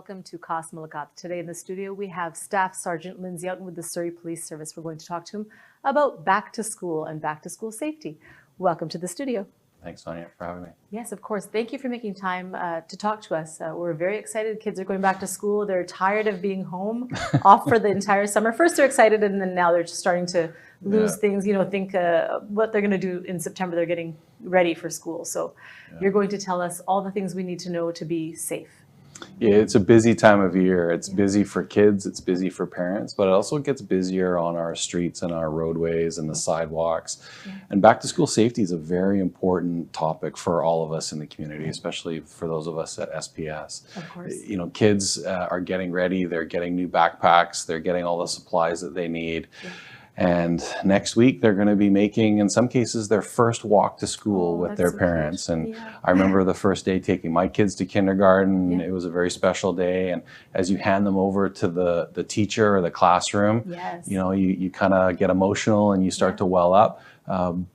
welcome to Khas Mulaqat. Today in the studio we have Staff Sergeant Lindsey Houghton with the Surrey Police Service. We're going to talk to him about back to school and back to school safety. Welcome to the studio. Thanks, Sonia, for having me. Yes, of course. Thank you for making time to talk to us. We're very excited. Kids are going back to school. They're tired of being home, off for the entire summer. First they're excited, and then now they're just starting to lose things, think what they're going to do in September. They're getting ready for school. So you're going to tell us all the things we need to know to be safe. Yeah, it's a busy time of year. It's busy for kids, it's busy for parents, but it also gets busier on our streets and our roadways and the sidewalks. And back to school safety is a very important topic for all of us in the community, especially for those of us at SPS. Of course. Kids are getting ready, they're getting new backpacks, they're getting all the supplies that they need. And next week, they're going to be making, in some cases, their first walk to school with their parents. And I remember the first day taking my kids to kindergarten. It was a very special day. And as you hand them over to the teacher or the classroom, you kind of get emotional and you start to well up.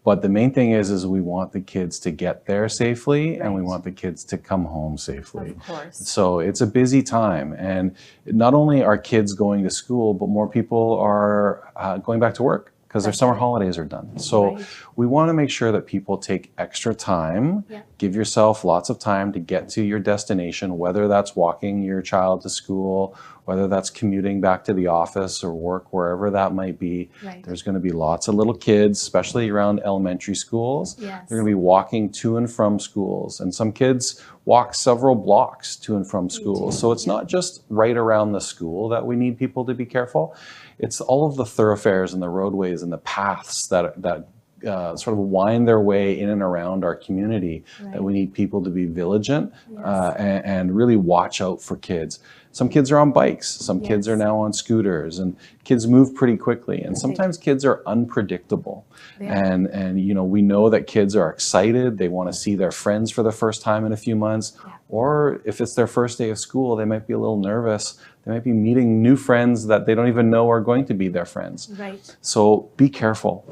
But the main thing is we want the kids to get there safely, and we want the kids to come home safely. Of course. So it's a busy time, and not only are kids going to school, but more people are going back to work because their summer holidays are done. So we want to make sure that people take extra time, give yourself lots of time to get to your destination, whether that's walking your child to school, whether that's commuting back to the office or work, wherever that might be. There's going to be lots of little kids, especially around elementary schools. They're going to be walking to and from schools. And some kids walk several blocks to and from schools. So it's not just right around the school that we need people to be careful. It's all of the thoroughfares and the roadways and the paths that sort of wind their way in and around our community that we need people to be vigilant and really watch out for kids. Some kids are on bikes, some kids are now on scooters, and kids move pretty quickly. And sometimes kids are unpredictable. And we know that kids are excited. They want to see their friends for the first time in a few months. Or if it's their first day of school, they might be a little nervous. They might be meeting new friends that they don't even know are going to be their friends. So be careful.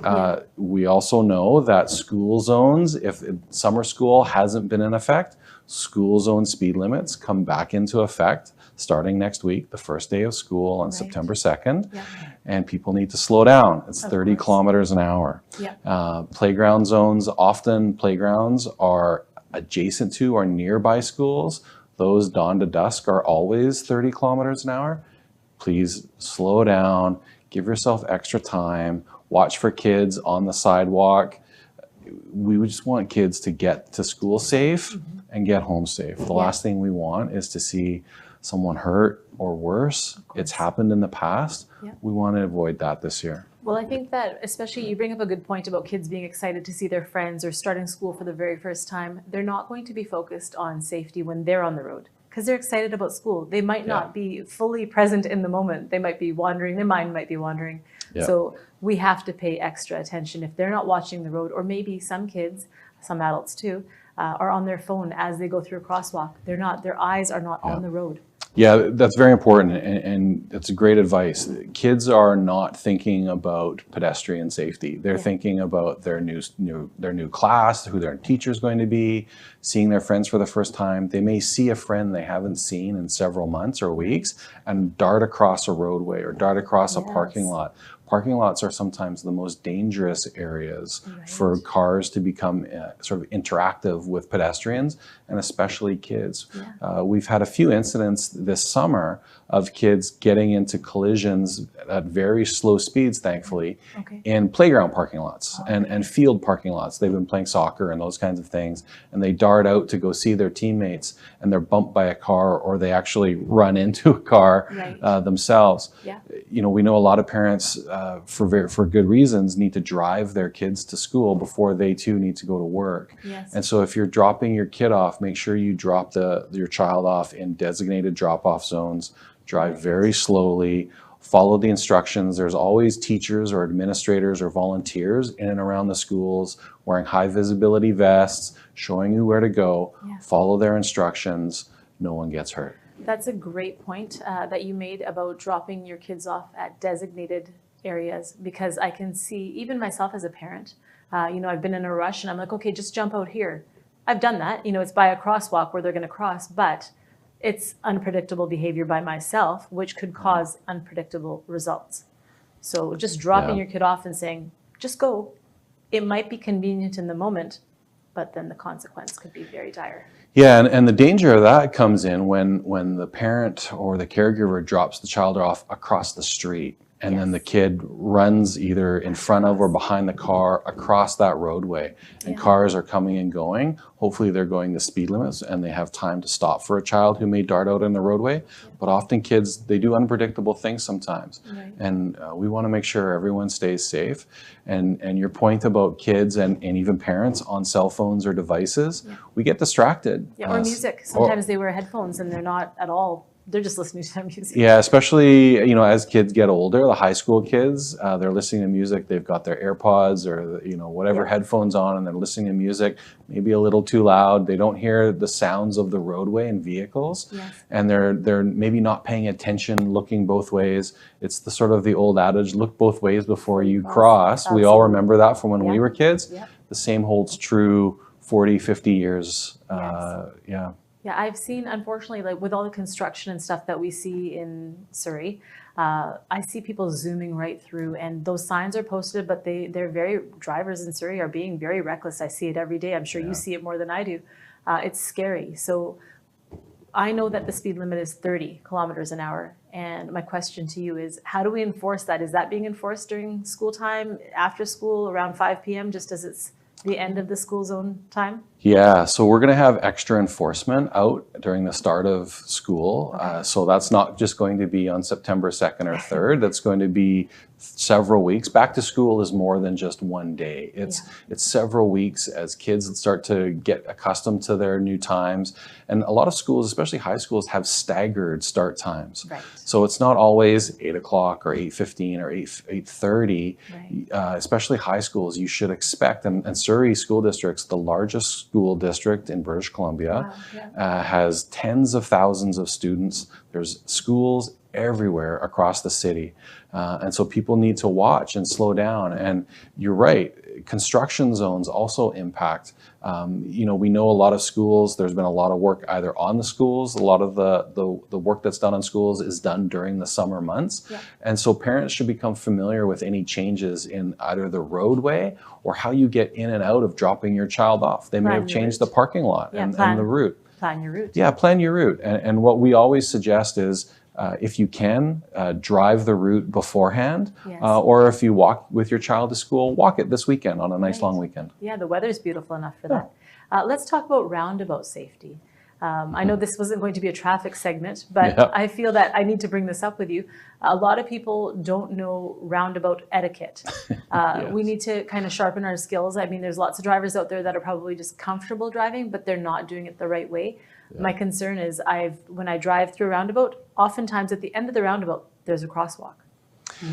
We also know that school zones, if summer school hasn't been in effect, school zone speed limits come back into effect starting next week, the first day of school on September 2nd. And people need to slow down. It's 30 kilometers an hour. Playground zones, often playgrounds are adjacent to or nearby schools. Those dawn to dusk are always 30 kilometers an hour. Please slow down, give yourself extra time, watch for kids on the sidewalk. We just want kids to get to school safe and get home safe. The last thing we want is to see someone hurt or worse. It's happened in the past. We want to avoid that this year. Well, I think that especially you bring up a good point about kids being excited to see their friends or starting school for the very first time. They're not going to be focused on safety when they're on the road because they're excited about school. They might not be fully present in the moment. They might be wandering, their mind might be wandering. So we have to pay extra attention if they're not watching the road, or maybe some kids, some adults too, are on their phone as they go through a crosswalk. Their eyes are not on the road. Yeah, that's very important, and it's great advice. Kids are not thinking about pedestrian safety. They're thinking about their new class, who their teacher is going to be, seeing their friends for the first time. They may see a friend they haven't seen in several months or weeks and dart across a roadway or dart across a parking lot. Parking lots are sometimes the most dangerous areas for cars to become sort of interactive with pedestrians, and especially kids. We've had a few incidents this summer of kids getting into collisions at very slow speeds, thankfully, in playground parking lots and field parking lots. They've been playing soccer and those kinds of things, and they dart out to go see their teammates, and they're bumped by a car, or they actually run into a car themselves. We know a lot of parents, for good reasons, need to drive their kids to school before they too need to go to work. And so if you're dropping your kid off, make sure you drop your child off in designated drop-off zones. Drive very slowly, follow the instructions. There's always teachers or administrators or volunteers in and around the schools wearing high visibility vests, showing you where to go. Follow their instructions. No one gets hurt. That's a great point that you made about dropping your kids off at designated areas, because I can see, even myself as a parent, I've been in a rush and I'm like, okay, just jump out here. I've done that. It's by a crosswalk where they're going to cross, but it's unpredictable behavior by myself, which could cause unpredictable results. So just dropping your kid off and saying, just go, it might be convenient in the moment, but then the consequence could be very dire. Yeah, and the danger of that comes in when the parent or the caregiver drops the child off across the street, and then the kid runs either in front of or behind the car across that roadway, and cars are coming and going. Hopefully they're going the speed limits and they have time to stop for a child who may dart out in the roadway. But often kids, they do unpredictable things sometimes. And we want to make sure everyone stays safe. And your point about kids and even parents on cell phones or devices, we get distracted. Or music. Sometimes they wear headphones and they're not at all, they're just listening to their music. Yeah, especially, you know, as kids get older, the high school kids, they're listening to music, they've got their AirPods or, you know, whatever headphones on, and they're listening to music, maybe a little too loud. They don't hear the sounds of the roadway and vehicles, and they're maybe not paying attention, looking both ways. It's the sort of the old adage, look both ways before you cross. We all remember that from when we were kids. The same holds true 40, 50 years. Yeah, I've seen, unfortunately, like with all the construction and stuff that we see in Surrey, I see people zooming right through, and those signs are posted, but drivers in Surrey are being very reckless. I see it every day. I'm sure you see it more than I do. It's scary. So I know that the speed limit is 30 kilometers an hour. And my question to you is, how do we enforce that? Is that being enforced during school time, after school, around 5 p.m., just as it's the end of the school zone time? Yeah, so we're going to have extra enforcement out during the start of school. So that's not just going to be on September 2nd or 3rd. That's going to be several weeks. Back to school is more than just one day. It's several weeks as kids start to get accustomed to their new times. And a lot of schools, especially high schools, have staggered start times. So it's not always 8 o'clock or 8:15 or 8:30. Especially high schools, you should expect, and Surrey School District's the largest school district in British Columbia, has tens of thousands of students. There's schools everywhere across the city. And so people need to watch and slow down. And you're right, construction zones also impact. You know, we know a lot of schools, there's been a lot of work either on the schools, a lot of the work that's done on schools is done during the summer months. And so parents should become familiar with any changes in either the roadway or how you get in and out of dropping your child off. They may have changed the parking lot and the route. Plan your route. Yeah, plan your route. And what we always suggest is, if you can, drive the route beforehand, or if you walk with your child to school, walk it this weekend on a nice long weekend. Yeah, the weather's beautiful enough for that. Let's talk about roundabout safety. I know this wasn't going to be a traffic segment, but I feel that I need to bring this up with you. A lot of people don't know roundabout etiquette. We need to kind of sharpen our skills. I mean, there's lots of drivers out there that are probably just comfortable driving, but they're not doing it the right way. My concern is when I drive through a roundabout, oftentimes at the end of the roundabout, there's a crosswalk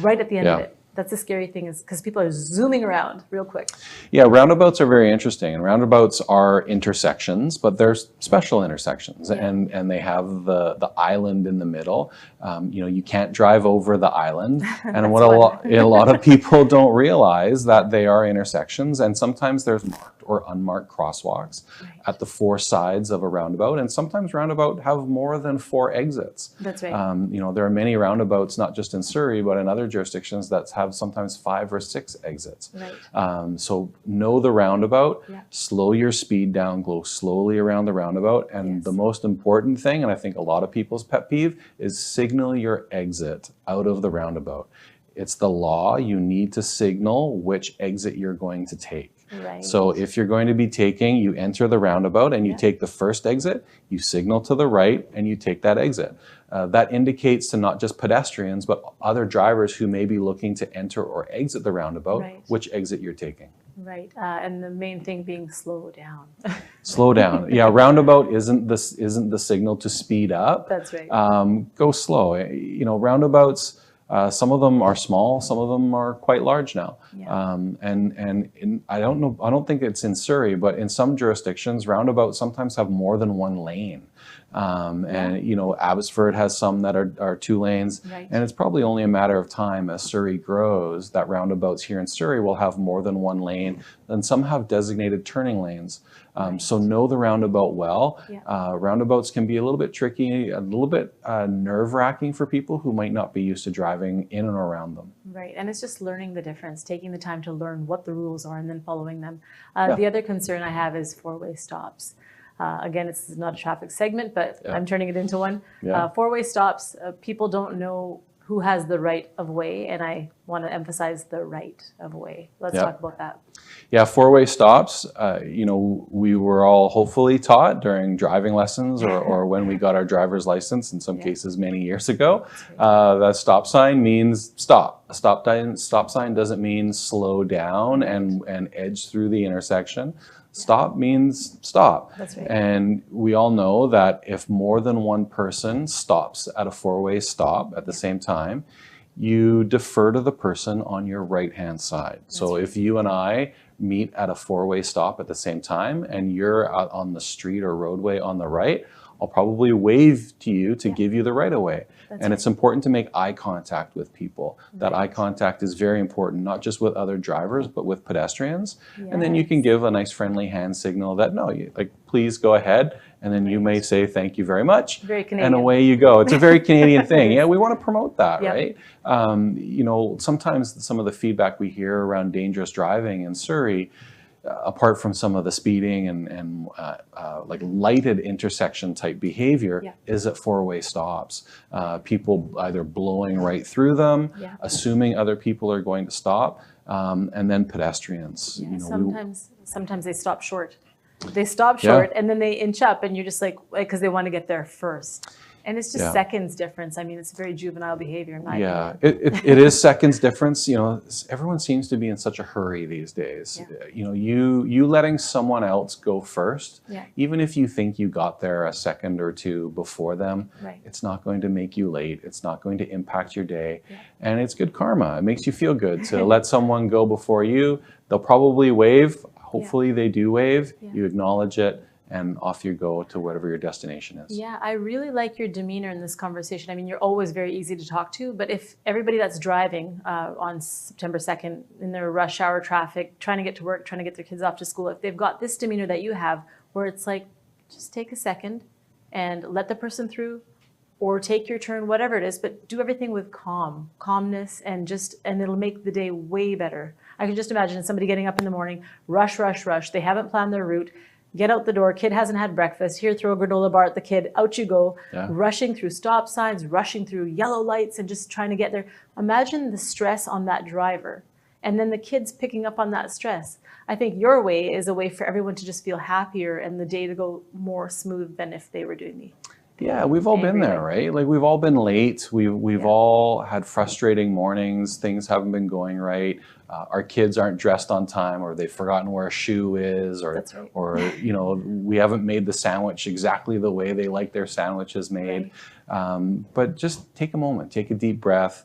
right at the end of it. That's the scary thing, is because people are zooming around real quick. Yeah, roundabouts are very interesting. And roundabouts are intersections, but they're special intersections. And they have the island in the middle. You know, you can't drive over the island. And what a lot of people don't realize that they are intersections. And sometimes there's marked or unmarked crosswalks at the 4 sides of a roundabout. And sometimes roundabout have more than 4 exits. That's right. You know, there are many roundabouts, not just in Surrey, but in other jurisdictions that have sometimes 5 or 6 exits. So know the roundabout, slow your speed down, go slowly around the roundabout. And the most important thing, and I think a lot of people's pet peeve, is signal your exit out of the roundabout. It's the law. You need to signal which exit you're going to take. So if you're going to be taking, you enter the roundabout and you take the first exit, you signal to the right and you take that exit. That indicates to not just pedestrians, but other drivers who may be looking to enter or exit the roundabout, which exit you're taking. And the main thing being slow down. Slow down. Yeah, roundabout isn't the signal to speed up. That's right. Go slow. You know, roundabouts, some of them are small, some of them are quite large now. I don't think it's in Surrey, but in some jurisdictions, roundabouts sometimes have more than 1 lane. And, you know, Abbotsford has some that are 2 lanes. Right. And it's probably only a matter of time as Surrey grows that roundabouts here in Surrey will have more than 1 lane, and some have designated turning lanes. So know the roundabout well. Roundabouts can be a little bit tricky, a little bit nerve-wracking for people who might not be used to driving in and around them. Right, and it's just learning the difference, taking the time to learn what the rules are and then following them. The other concern I have is 4-way stops. Again, it's not a traffic segment, but I'm turning it into one. 4-way stops, people don't know who has the right of way, and I want to emphasize the right of way. Let's talk about that. Yeah, 4-way stops, you know, we were all hopefully taught during driving lessons or when we got our driver's license, in some cases many years ago, that stop sign means stop. A stop sign doesn't mean slow down and edge through the intersection. Stop means stop. That's right. And we all know that if more than one person stops at a 4-way stop at the same time, you defer to the person on your right-hand side. So if you and I meet at a 4-way stop at the same time and you're out on the street or roadway on the right, I'll probably wave to you to give you the right of way. And it's important to make eye contact with people. That eye contact is very important, not just with other drivers, but with pedestrians. And then you can give a nice friendly hand signal that, no, like, please go ahead. And then you may say, thank you very much. Very Canadian. And away you go. It's a very Canadian thing. Yeah, we want to promote that, right? You know, sometimes some of the feedback we hear around dangerous driving in Surrey, apart from some of the speeding and like lighted intersection type behavior, is at 4-way stops. People either blowing right through them, assuming other people are going to stop, and then pedestrians. You know, sometimes they stop short. They stop short and then they inch up, and you're just like, because they want to get there first. And it's just seconds difference. I mean, it's very juvenile behavior in my opinion. It is seconds difference. You know, everyone seems to be in such a hurry these days. You know, you letting someone else go first, even if you think you got there a second or 2 before them, it's not going to make you late. It's not going to impact your day. And it's good karma. It makes you feel good to let someone go before you. They'll probably wave. Hopefully they do wave. You acknowledge it, and off you go to whatever your destination is. Yeah, I really like your demeanor in this conversation. I mean, you're always very easy to talk to, but if everybody that's driving on September 2nd in their rush hour traffic, trying to get to work, trying to get their kids off to school, if they've got this demeanor that you have, where it's like, just take a second and let the person through, or take your turn, whatever it is, but do everything with calmness, and it'll make the day way better. I can just imagine somebody getting up in the morning, rush, they haven't planned their route, get out the door, kid hasn't had breakfast, here, throw a granola bar at the kid, out you go, rushing through stop signs, rushing through yellow lights and just trying to get there. Imagine the stress on that driver, and then the kids picking up on that stress. I think your way is a way for everyone to just feel happier and the day to go more smooth than if they were doing me. Yeah, we've all been there, right? Like, we've all been late. We've all had frustrating mornings. Things haven't been going right. Our kids aren't dressed on time, or they've forgotten where a shoe is, or you know, we haven't made the sandwich exactly the way they like their sandwiches made. But just take a moment, take a deep breath.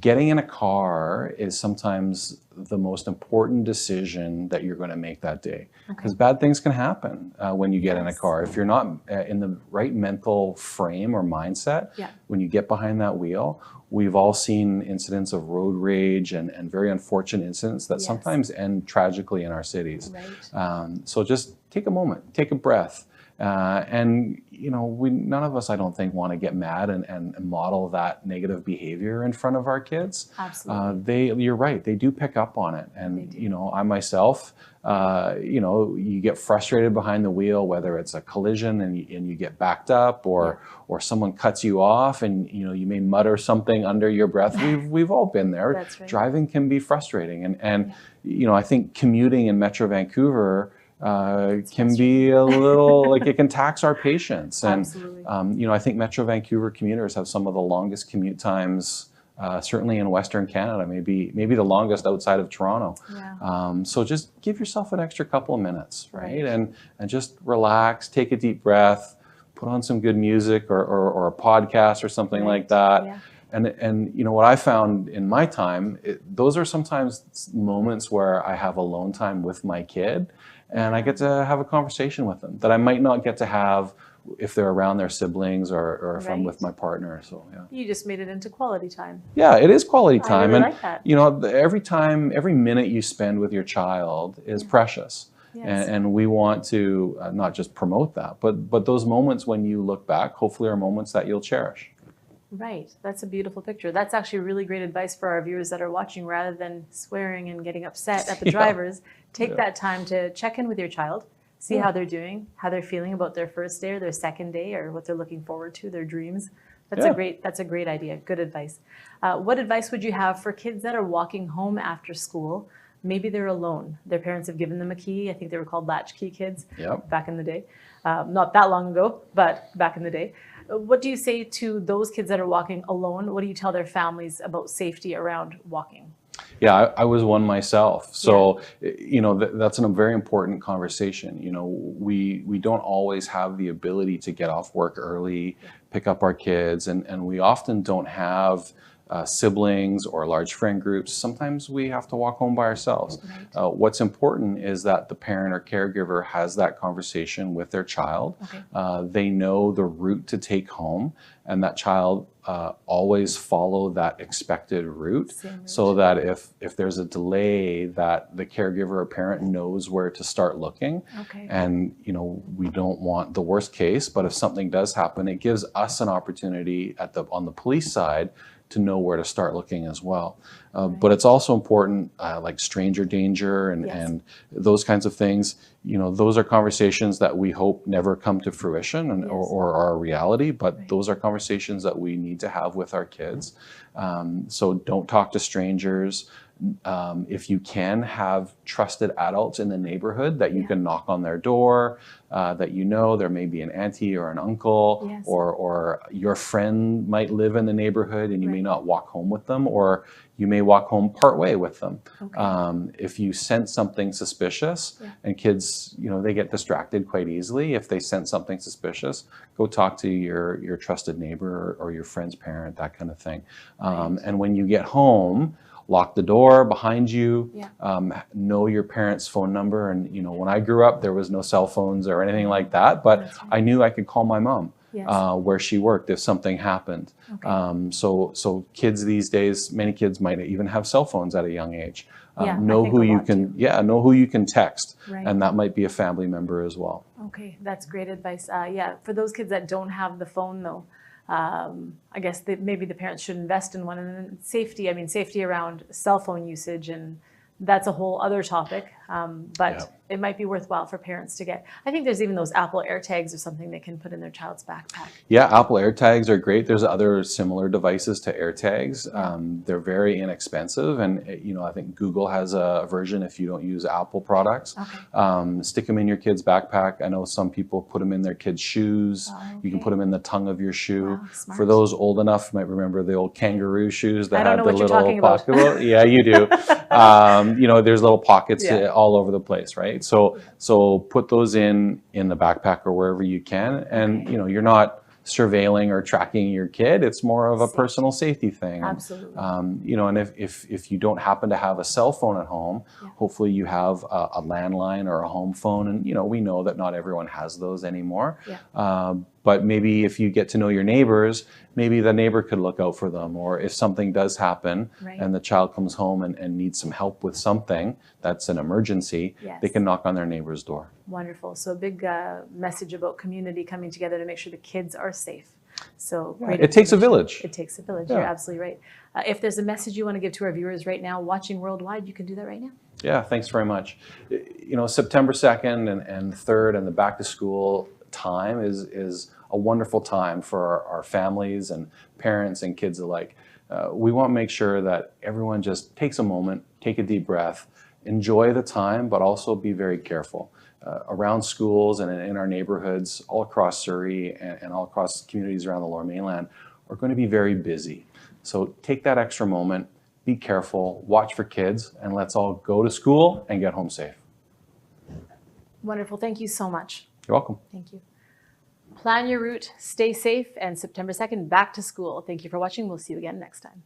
Getting in a car is sometimes the most important decision that you're going to make that day, because bad things can happen when you get in a car. If you're not in the right mental frame or mindset, when you get behind that wheel, we've all seen incidents of road rage and very unfortunate incidents that sometimes end tragically in our cities. So just take a moment, take a breath. And you know, none of us, I don't think, want to get mad and model that negative behavior in front of our kids. Absolutely. You're right, they do pick up on it. And you know, I myself, you know, you get frustrated behind the wheel, whether it's a collision and you get backed up, or someone cuts you off, and you know, you may mutter something under your breath. We've all been there. That's right. Driving can be frustrating, and you know, I think commuting in Metro Vancouver can be a little like, it can tax our patience. And you know, I think Metro Vancouver commuters have some of the longest commute times, certainly in Western Canada, maybe the longest outside of Toronto. So just give yourself an extra couple of minutes, right? And just relax, take a deep breath, put on some good music or a podcast or something like that. And you know, what I found in my time, those are sometimes moments where I have alone time with my kid, and I get to have a conversation with them that I might not get to have if they're around their siblings or if I'm with Right. my partner. So yeah. You just made it into quality time. Yeah, it is quality I time. really And like that. you know, every minute you spend with your child is precious. Yes. And we want to not just promote that, but those moments when you look back, hopefully are moments that you'll cherish. Right. That's a beautiful picture. That's actually really great advice for our viewers that are watching. Rather than swearing and getting upset at the Yeah. drivers, take Yeah. that time to check in with your child, see Yeah. how they're doing, how they're feeling about their first day or their second day, or what they're looking forward to, their dreams. That's Yeah. a great idea. Good advice. What advice would you have for kids that are walking home after school? Maybe they're alone. Their parents have given them a key. I think they were called latchkey kids Yep. back in the day. Not that long ago, but back in the day. What do you say to those kids that are walking alone? What do you tell their families about safety around walking? Yeah, I was one myself. So, you know, that's a very important conversation. You know, we don't always have the ability to get off work early, pick up our kids, and we often don't have siblings or large friend groups. Sometimes we have to walk home by ourselves. Right. What's important is that the parent or caregiver has that conversation with their child. Okay. They know the route to take home, and that child always follow that expected route, so that if there's a delay, that the caregiver or parent knows where to start looking. Okay. And you know, we don't want the worst case, but if something does happen, it gives us an opportunity on the police side to know where to start looking as well. But it's also important, like stranger danger and those kinds of things. You know, those are conversations that we hope never come to fruition or are a reality, but those are conversations that we need to have with our kids. So don't talk to strangers. If you can, have trusted adults in the neighborhood that you can knock on their door, that you know there may be an auntie or an uncle, or your friend might live in the neighborhood and you may not walk home with them, or you may walk home part way with them. If you sense something suspicious, and kids, you know, they get distracted quite easily. If they sense something suspicious, go talk to your trusted neighbor or your friend's parent, that kind of thing. And when you get home, lock the door behind you, know your parents' phone number. And, you know, when I grew up, there was no cell phones or anything like that, but I knew I could call my mom where she worked if something happened. So kids these days, many kids might even have cell phones at a young age. Know who you can text, and that might be a family member as well. Okay, that's great advice. For those kids that don't have the phone though, I guess maybe the parents should invest in one. And then safety around cell phone usage, and that's a whole other topic. But it might be worthwhile for parents to get. I think there's even those Apple AirTags or something they can put in their child's backpack. Yeah, Apple AirTags are great. There's other similar devices to AirTags. They're very inexpensive, and you know, I think Google has a version if you don't use Apple products. Stick them in your kid's backpack. I know some people put them in their kids' shoes. You can put them in the tongue of your shoe. For those old enough, you might remember the old kangaroo shoes that had the little pocket. Yeah, you do. You know, there's little pockets all over the place, right? So put those in the backpack or wherever you can, and you know, you're not surveilling or tracking your kid. It's more of a personal safety thing. Absolutely. You know, and if you don't happen to have a cell phone at home, hopefully you have a landline or a home phone, and you know, we know that not everyone has those anymore. But maybe if you get to know your neighbors, maybe the neighbor could look out for them. Or if something does happen and the child comes home and needs some help with something that's an emergency, they can knock on their neighbor's door. Wonderful. So a big message about community coming together to make sure the kids are safe. So it takes a village. It takes a village. You're absolutely right. If there's a message you want to give to our viewers right now, watching worldwide, you can do that right now. Yeah, thanks very much. You know, September 2nd and 3rd and the back to school time is a wonderful time for our families and parents and kids alike. We want to make sure that everyone just takes a moment, take a deep breath, enjoy the time, but also be very careful. Around schools and in our neighborhoods all across Surrey and all across communities around the Lower Mainland are going to be very busy. So take that extra moment, be careful, watch for kids, and let's all go to school and get home safe. Wonderful. Thank you so much. You're welcome. Thank you. Plan your route, stay safe, and September 2nd, back to school. Thank you for watching. We'll see you again next time.